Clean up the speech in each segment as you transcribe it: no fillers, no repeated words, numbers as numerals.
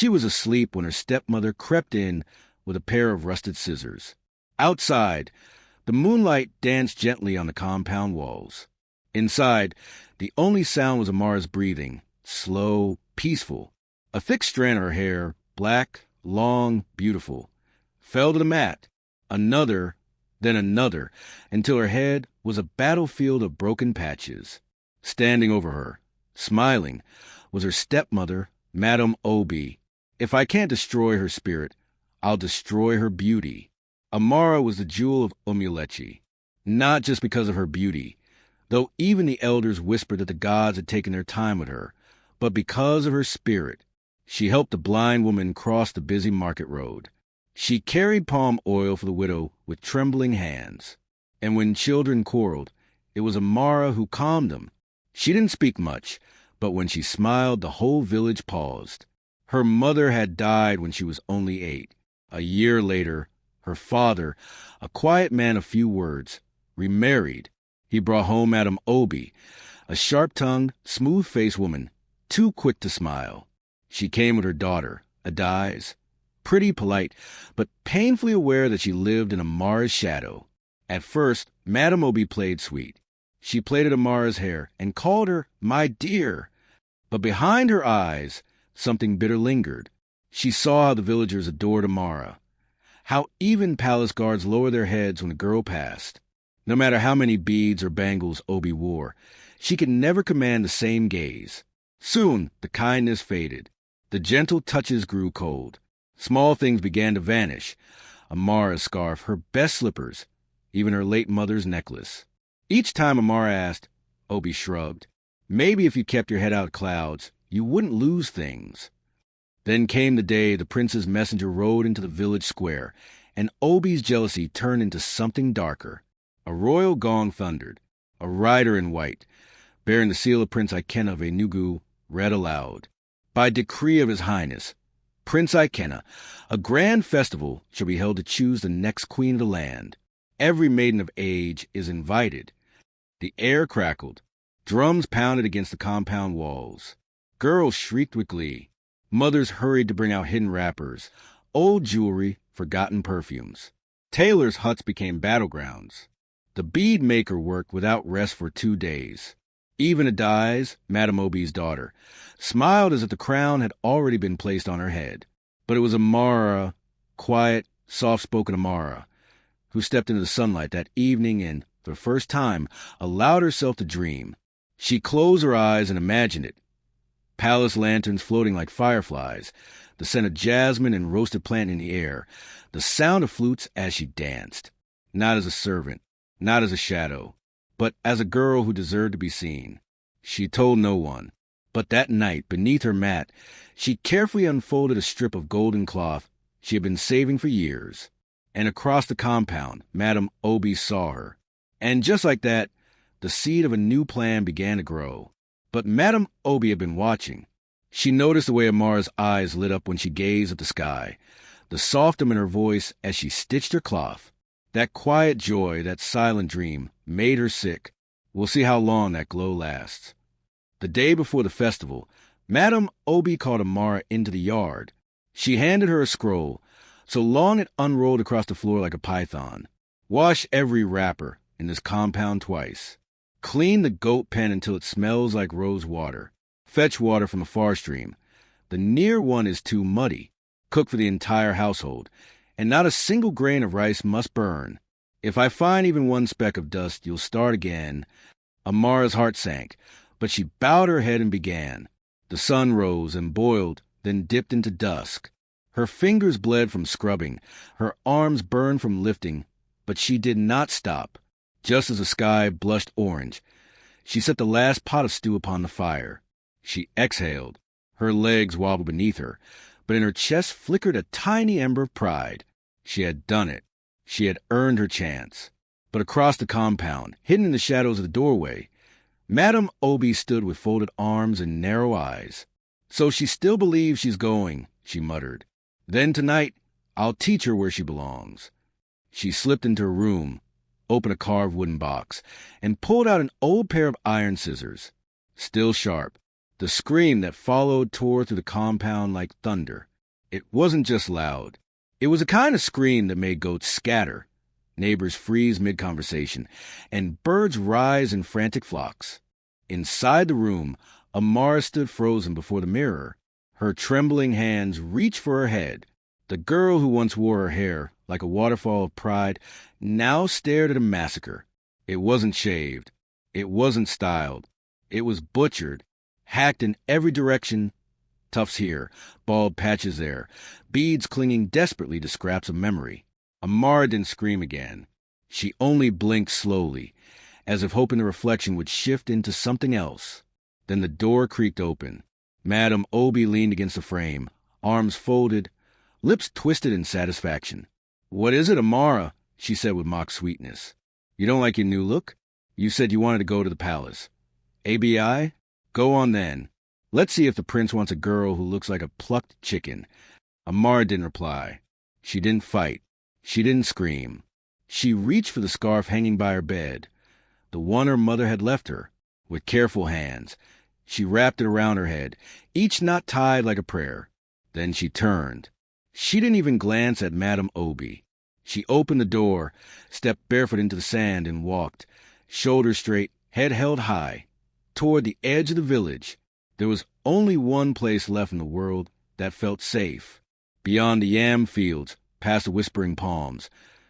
She was asleep when her stepmother crept in with a pair of rusted scissors. Outside, the moonlight danced gently on the compound walls. Inside, the only sound was Amara's breathing, slow, peaceful. A thick strand of her hair, black, long, beautiful, fell to the mat. Another, then another, until her head was a battlefield of broken patches. Standing over her, smiling, was her stepmother, Madame Obi. If I can't destroy her spirit, I'll destroy her beauty. Amara was the jewel of Omulechi, not just because of her beauty, though even the elders whispered that the gods had taken their time with her, but because of her spirit. She helped the blind woman cross the busy market road. She carried palm oil for the widow with trembling hands. And when children quarreled, it was Amara who calmed them. She didn't speak much, but when she smiled, the whole village paused. Her mother had died when she was only 8. A year later, her father, a quiet man of few words, remarried. He brought home Madame Obi, a sharp-tongued, smooth-faced woman, too quick to smile. She came with her daughter, Adise, pretty polite, but painfully aware that she lived in Amara's shadow. At first, Madame Obi played sweet. She plaited Amara's hair and called her "my dear." But behind her eyes, something bitter lingered. She saw how the villagers adored Amara, how even palace guards lowered their heads when a girl passed. No matter how many beads or bangles Obi wore, she could never command the same gaze. Soon, the kindness faded. The gentle touches grew cold. Small things began to vanish. Amara's scarf, her best slippers, even her late mother's necklace. Each time Amara asked, Obi shrugged. Maybe if you kept your head out of clouds, you wouldn't lose things. Then came the day the prince's messenger rode into the village square, and Obi's jealousy turned into something darker. A royal gong thundered. A rider in white, bearing the seal of Prince Ikena of Enugu, read aloud. By decree of His Highness, Prince Ikena, a grand festival shall be held to choose the next queen of the land. Every maiden of age is invited. The air crackled. Drums pounded against the compound walls. Girls shrieked with glee. Mothers hurried to bring out hidden wrappers, old jewelry, forgotten perfumes. Tailors' huts became battlegrounds. The bead maker worked without rest for 2 days. Even Adise, Madame Obi's daughter, smiled as if the crown had already been placed on her head. But it was Amara, quiet, soft-spoken Amara, who stepped into the sunlight that evening and, for the first time, allowed herself to dream. She closed her eyes and imagined it. Palace lanterns floating like fireflies, the scent of jasmine and roasted plant in the air, the sound of flutes as she danced. Not as a servant, not as a shadow, but as a girl who deserved to be seen. She told no one. But that night, beneath her mat, she carefully unfolded a strip of golden cloth she had been saving for years. And across the compound, Madame Obi saw her. And just like that, the seed of a new plan began to grow. But Madame Obi had been watching. She noticed the way Amara's eyes lit up when she gazed at the sky, the softness in her voice as she stitched her cloth. That quiet joy, that silent dream, made her sick. We'll see how long that glow lasts. The day before the festival, Madame Obi called Amara into the yard. She handed her a scroll, so long it unrolled across the floor like a python. Wash every wrapper in this compound twice. Clean the goat pen until it smells like rose water. Fetch water from a far stream. The near one is too muddy. Cook for the entire household. And not a single grain of rice must burn. If I find even one speck of dust, you'll start again. Amara's heart sank, but she bowed her head and began. The sun rose and boiled, then dipped into dusk. Her fingers bled from scrubbing, her arms burned from lifting, but she did not stop. Just as the sky blushed orange, she set the last pot of stew upon the fire. She exhaled. Her legs wobbled beneath her, but in her chest flickered a tiny ember of pride. She had done it. She had earned her chance. But across the compound, hidden in the shadows of the doorway, Madame Obi stood with folded arms and narrow eyes. So she still believes she's going, she muttered. Then tonight, I'll teach her where she belongs. She slipped into her room, opened a carved wooden box, and pulled out an old pair of iron scissors. Still sharp, the scream that followed tore through the compound like thunder. It wasn't just loud. It was a kind of scream that made goats scatter, neighbors freeze mid-conversation, and birds rise in frantic flocks. Inside the room, Amara stood frozen before the mirror. Her trembling hands reached for her head. The girl who once wore her hair like a waterfall of pride now stared at a massacre. It wasn't shaved. It wasn't styled. It was butchered, hacked in every direction. Tufts here, bald patches there, beads clinging desperately to scraps of memory. Amara didn't scream again. She only blinked slowly, as if hoping the reflection would shift into something else. Then the door creaked open. Madame Obi leaned against the frame, arms folded, lips twisted in satisfaction. "What is it, Amara?" she said with mock sweetness. "You don't like your new look? You said you wanted to go to the palace. ABI? Go on then. Let's see if the prince wants a girl who looks like a plucked chicken." Amara didn't reply. She didn't fight. She didn't scream. She reached for the scarf hanging by her bed, the one her mother had left her. With careful hands, she wrapped it around her head, each knot tied like a prayer. Then she turned. She didn't even glance at Madame Obi. She opened the door, stepped barefoot into the sand, and walked, shoulders straight, head held high, toward the edge of the village. There was only one place left in the world that felt safe. Beyond the yam fields, past the whispering palms,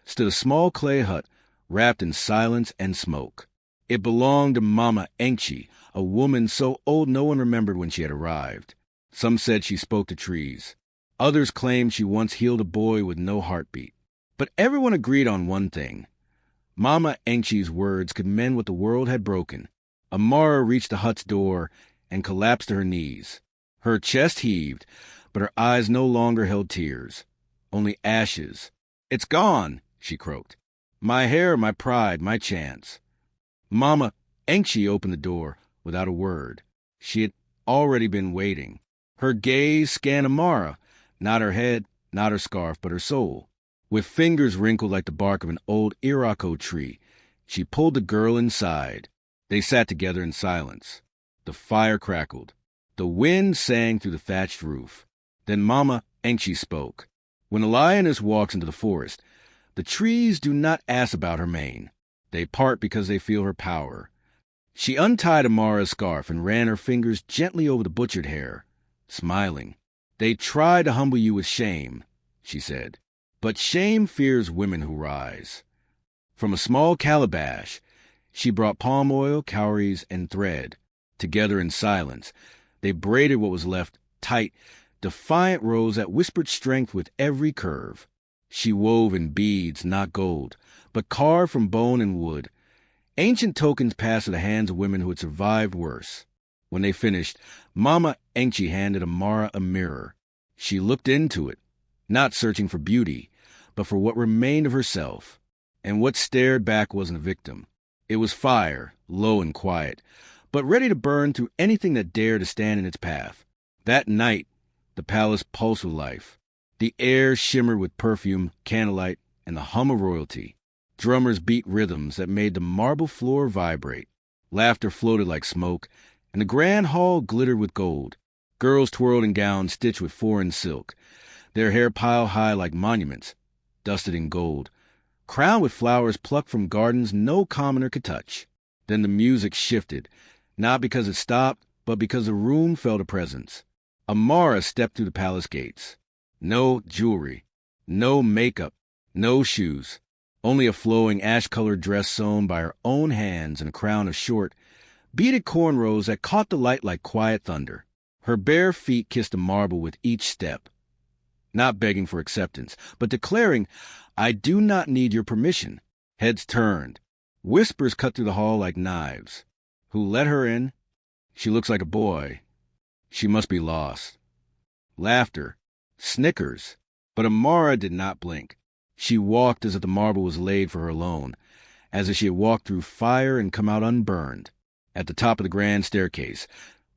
stood a small clay hut wrapped in silence and smoke. It belonged to Mama Enchi, a woman so old no one remembered when she had arrived. Some said she spoke to trees. Others claimed she once healed a boy with no heartbeat. But everyone agreed on one thing. Mama Enchi's words could mend what the world had broken. Amara reached the hut's door and collapsed to her knees. Her chest heaved, but her eyes no longer held tears, only ashes. "It's gone," she croaked. "My hair, my pride, my chance." Mama Enchi opened the door without a word. She had already been waiting. Her gaze scanned Amara, not her head, not her scarf, but her soul. With fingers wrinkled like the bark of an old irako tree, she pulled the girl inside. They sat together in silence. The fire crackled. The wind sang through the thatched roof. Then Mama Enchi spoke. "When a lioness walks into the forest, the trees do not ask about her mane. They part because they feel her power." She untied Amara's scarf and ran her fingers gently over the butchered hair, smiling. "They try to humble you with shame," she said. "But shame fears women who rise." From a small calabash, she brought palm oil, cowries, and thread. Together in silence, they braided what was left tight, defiant rows that whispered strength with every curve. She wove in beads, not gold, but carved from bone and wood. Ancient tokens passed to the hands of women who had survived worse. When they finished, Mama Enchi handed Amara a mirror. She looked into it, not searching for beauty, but for what remained of herself. And what stared back wasn't a victim. It was fire, low and quiet, but ready to burn through anything that dared to stand in its path. That night, the palace pulsed with life. The air shimmered with perfume, candlelight, and the hum of royalty. Drummers beat rhythms that made the marble floor vibrate. Laughter floated like smoke, and the grand hall glittered with gold. Girls twirled in gowns stitched with foreign silk, their hair piled high like monuments, dusted in gold, crowned with flowers plucked from gardens no commoner could touch. Then the music shifted, not because it stopped, but because the room felt a presence. Amara stepped through the palace gates. No jewelry, no makeup, no shoes, only a flowing ash-colored dress sewn by her own hands and a crown of short, beaded cornrows that caught the light like quiet thunder. Her bare feet kissed the marble with each step, not begging for acceptance, but declaring, "I do not need your permission." Heads turned. Whispers cut through the hall like knives. Who let her in? She looks like a boy. She must be lost. Laughter. Snickers. But Amara did not blink. She walked as if the marble was laid for her alone, as if she had walked through fire and come out unburned. At the top of the grand staircase,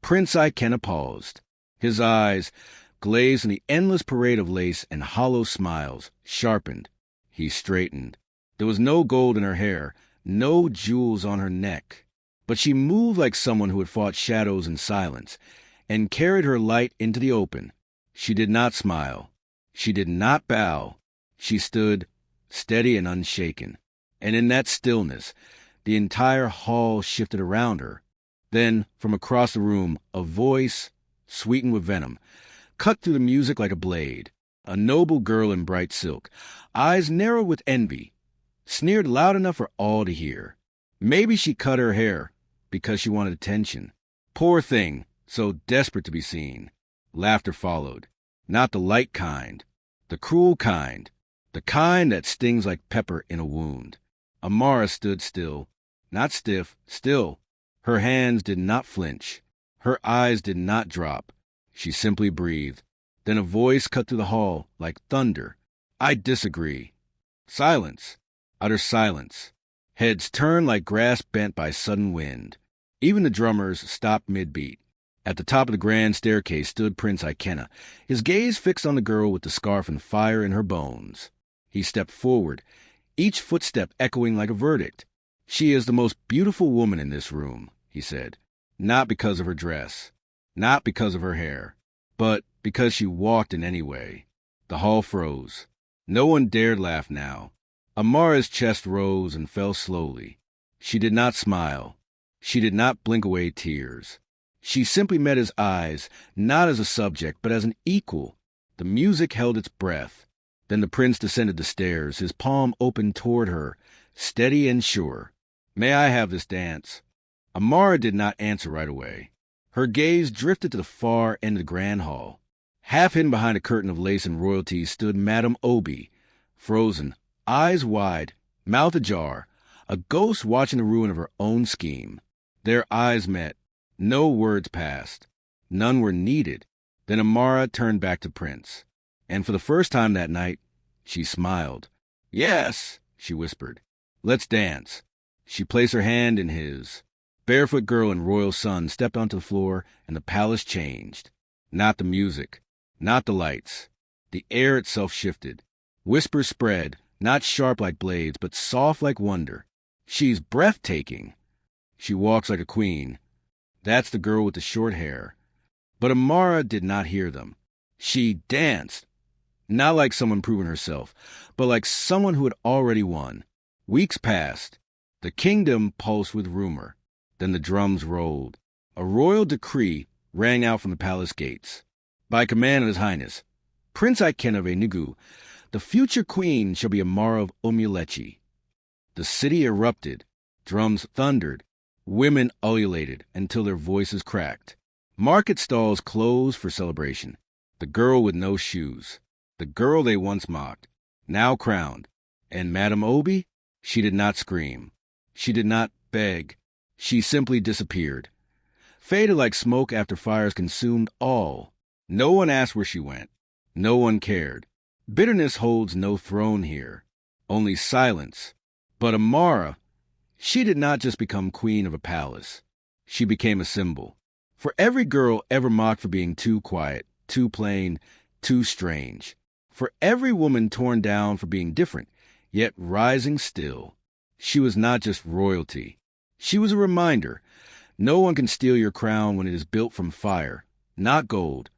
Prince Ikenna paused. His eyes, glazed in the endless parade of lace and hollow smiles, sharpened. He straightened. There was no gold in her hair, no jewels on her neck. But she moved like someone who had fought shadows in silence and carried her light into the open. She did not smile. She did not bow. She stood steady and unshaken. And in that stillness, the entire hall shifted around her. Then, from across the room, a voice, sweetened with venom, cut through the music like a blade. A noble girl in bright silk, eyes narrowed with envy, sneered loud enough for all to hear. Maybe she cut her hair because she wanted attention. Poor thing, so desperate to be seen. Laughter followed. Not the light kind, the cruel kind, the kind that stings like pepper in a wound. Amara stood still, not stiff, still. Her hands did not flinch. Her eyes did not drop. She simply breathed. Then a voice cut through the hall like thunder. I disagree. Silence. Utter silence. Heads turned like grass bent by sudden wind. Even the drummers stopped mid-beat. At the top of the grand staircase stood Prince Ikena, his gaze fixed on the girl with the scarf and fire in her bones. He stepped forward, each footstep echoing like a verdict. She is the most beautiful woman in this room, he said. Not because of her dress, not because of her hair, but because she walked in any way. The hall froze. No one dared laugh now. Amara's chest rose and fell slowly. She did not smile. She did not blink away tears. She simply met his eyes, not as a subject, but as an equal. The music held its breath. Then the prince descended the stairs, his palm open toward her, steady and sure. May I have this dance? Amara did not answer right away. Her gaze drifted to the far end of the grand hall. Half hidden behind a curtain of lace and royalty stood Madame Obi, frozen, eyes wide, mouth ajar, a ghost watching the ruin of her own scheme. Their eyes met. No words passed. None were needed. Then Amara turned back to Prince. And for the first time that night, she smiled. Yes, she whispered. Let's dance. She placed her hand in his. Barefoot girl and royal son stepped onto the floor, and the palace changed. Not the music, not the lights. The air itself shifted. Whispers spread, not sharp like blades, but soft like wonder. She's breathtaking. She walks like a queen. That's the girl with the short hair. But Amara did not hear them. She danced. Not like someone proving herself, but like someone who had already won. Weeks passed. The kingdom pulsed with rumor. Then the drums rolled. A royal decree rang out from the palace gates. By command of His Highness, Prince Ikena of Enugu, the future queen shall be Amara of Omulechi. The city erupted. Drums thundered. Women ululated until their voices cracked. Market stalls closed for celebration. The girl with no shoes. The girl they once mocked. Now crowned. And Madame Obi? She did not scream. She did not beg. She simply disappeared. Faded like smoke after fires consumed all. No one asked where she went. No one cared. Bitterness holds no throne here. Only silence. But Amara, she did not just become queen of a palace. She became a symbol. For every girl ever mocked for being too quiet, too plain, too strange. For every woman torn down for being different, yet rising still. She was not just royalty. She was a reminder. No one can steal your crown when it is built from fire, not gold,